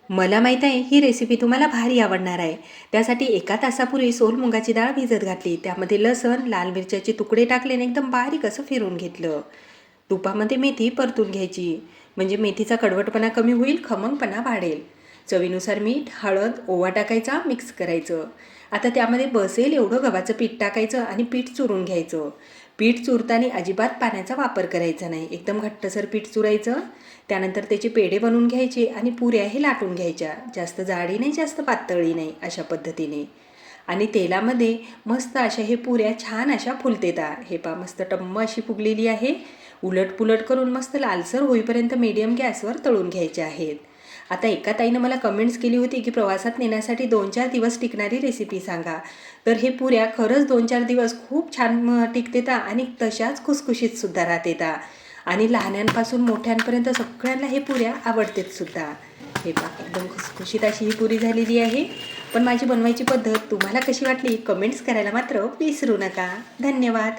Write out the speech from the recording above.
मला माहीत आहे ही रेसिपी तुम्हाला भारी आवडणार आहे. त्यासाठी 1 तासापूर्वी सोल मुगाची डाळ भिजत घातली. त्यामध्ये लसण, लाल मिरच्याचे तुकडे टाकले आणि एकदम बारीक असं फिरवून घेतलं. तुपामध्ये मेथी परतून घ्यायची, म्हणजे मेथीचा कडवटपणा कमी होईल, खमंगपणा वाढेल. चवीनुसार मीठ, हळद, ओवा टाकायचा, मिक्स करायचं. आता त्यामध्ये बसेल एवढं गव्हाचं पीठ टाकायचं आणि पीठ चुरून घ्यायचं. पीठ चुरताना अजिबात पाण्याचा वापर करायचा नाही. एकदम घट्टसर पीठ चुरायचं. त्यानंतर त्याचे पेढे बनवून घ्यायचे आणि पुऱ्या हे लाटून घ्यायच्या. जास्त जाडी नाही, जास्त पातळी नाही, अशा पद्धतीने. आणि तेलामध्ये मस्त अशा हे पुऱ्या छान अशा फुलतेता. हे पा मस्त टम्म अशी फुगलेली आहे. उलटपुलट करून मस्त लालसर होईपर्यंत मीडियम गॅसवर तळून घ्यायचे आहेत. आता एका ताईनं मला कमेंट्स केली होती की प्रवासात नेण्यासाठी 2-4 दिवस टिकणारी रेसिपी सांगा. तर हे पुऱ्या खरंच 2-4 दिवस खूप छान टिकतेता आणि तशाच खुसखुशीतसुद्धा राहतेता. आणि लहानांपासून मोठ्यांपर्यंत सगळ्यांना हे पुऱ्या आवडतेत सुद्धा. हे पहा एकदम खुसखुशीत अशी ही पुरी झालेली आहे. पण माझी बनवायची पद्धत तुम्हाला कशी वाटली कमेंट्स करायला मात्र विसरू नका. धन्यवाद.